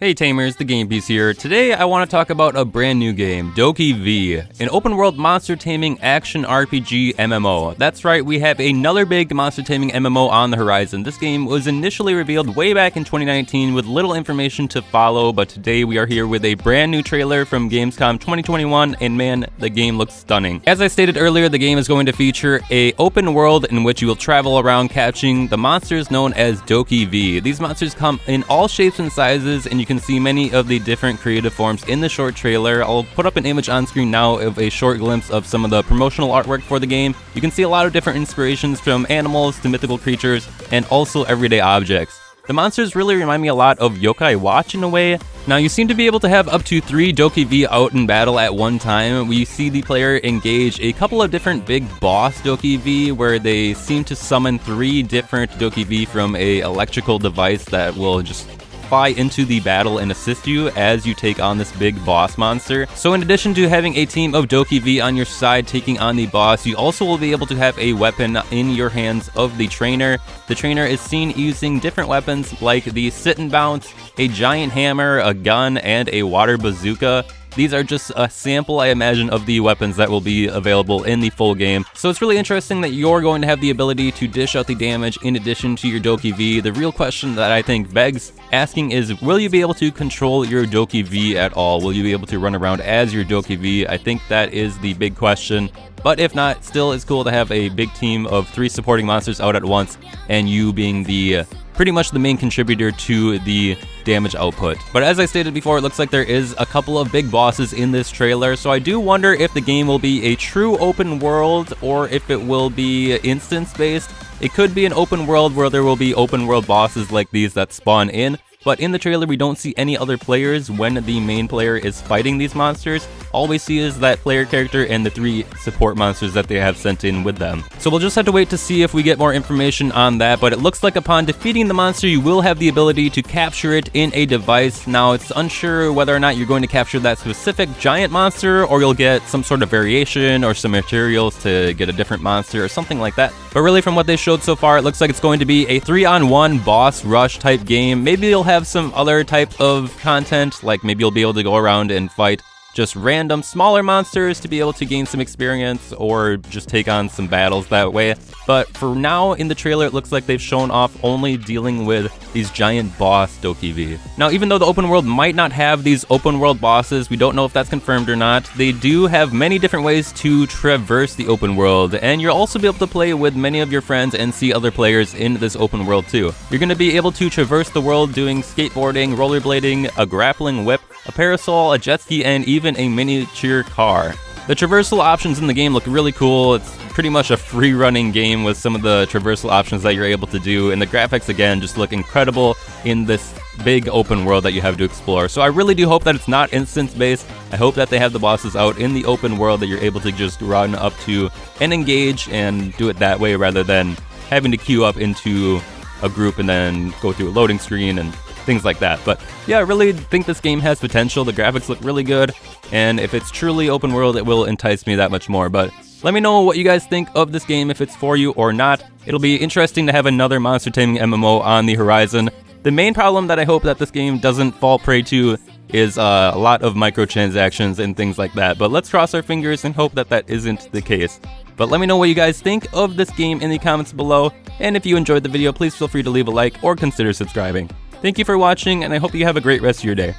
Hey Tamers, the Game Piece here. Today I want to talk about a brand new game, DokeV, an open world monster taming action RPG MMO. That's right, we have another big monster taming MMO on the horizon. This game was initially revealed way back in 2019 with little information to follow, but today we are here with a brand new trailer from Gamescom 2021, and man, the game looks stunning. As I stated earlier, the game is going to feature an open world in which you will travel around catching the monsters known as DokeV. These monsters come in all shapes and sizes, and you can see many of the different creative forms in the short trailer. I'll put up an image on screen now of a short glimpse of some of the promotional artwork for the game. You can see a lot of different inspirations from animals to mythical creatures and also everyday objects. The monsters really remind me a lot of Yokai Watch in a way. Now you seem to be able to have up to 3 DokeV out in battle at one time. We see the player engage a couple of different big boss DokeV where they seem to summon 3 different DokeV from a electrical device that will just fly into the battle and assist you as you take on this big boss monster. So in addition to having a team of DokeV on your side taking on the boss, you also will be able to have a weapon in your hands of the trainer. The trainer is seen using different weapons like the sit and bounce, a giant hammer, a gun, and a water bazooka. These are just a sample, I imagine, of the weapons that will be available in the full game. So it's really interesting that you're going to have the ability to dish out the damage in addition to your DokeV. The real question that I think begs asking is, will you be able to control your DokeV at all? Will you be able to run around as your DokeV? I think that is the big question. But if not, still it's cool to have a big team of 3 supporting monsters out at once, and you being the pretty much the main contributor to the damage output. But as I stated before, it looks like there is a couple of big bosses in this trailer, so I do wonder if the game will be a true open world or if it will be instance-based. It could be an open world where there will be open world bosses like these that spawn in, but in the trailer we don't see any other players when the main player is fighting these monsters. All we see is that player character and the 3 support monsters that they have sent in with them. So we'll just have to wait to see if we get more information on that, but it looks like upon defeating the monster you will have the ability to capture it in a device. Now it's unsure whether or not you're going to capture that specific giant monster or you'll get some sort of variation or some materials to get a different monster or something like that. But really from what they showed so far, it looks like it's going to be a 3-on-1 boss rush type game. Maybe you'll have some other type of content, like maybe you'll be able to go around and fight just random smaller monsters to be able to gain some experience or just take on some battles that way. But for now in the trailer it looks like they've shown off only dealing with these giant boss DokeV. Now even though the open world might not have these open world bosses, we don't know if that's confirmed or not, they do have many different ways to traverse the open world, and you'll also be able to play with many of your friends and see other players in this open world too. You're going to be able to traverse the world doing skateboarding, rollerblading, a grappling whip, a parasol, a jet ski, and even a miniature car. The traversal options in the game look really cool. It's pretty much a free-running game with some of the traversal options that you're able to do, and the graphics again just look incredible in this big open world that you have to explore. So I really do hope that it's not instance-based. I hope that they have the bosses out in the open world that you're able to just run up to and engage and do it that way rather than having to queue up into a group and then go through a loading screen and things like that. But yeah, I really think this game has potential. The graphics look really good, and if it's truly open world, it will entice me that much more. But let me know what you guys think of this game, if it's for you or not. It'll be interesting to have another monster taming MMO on the horizon. The main problem that I hope that this game doesn't fall prey to is a lot of microtransactions and things like that. But let's cross our fingers and hope that that isn't the case. But let me know what you guys think of this game in the comments below, and if you enjoyed the video, please feel free to leave a like or consider subscribing. Thank you for watching, and I hope you have a great rest of your day.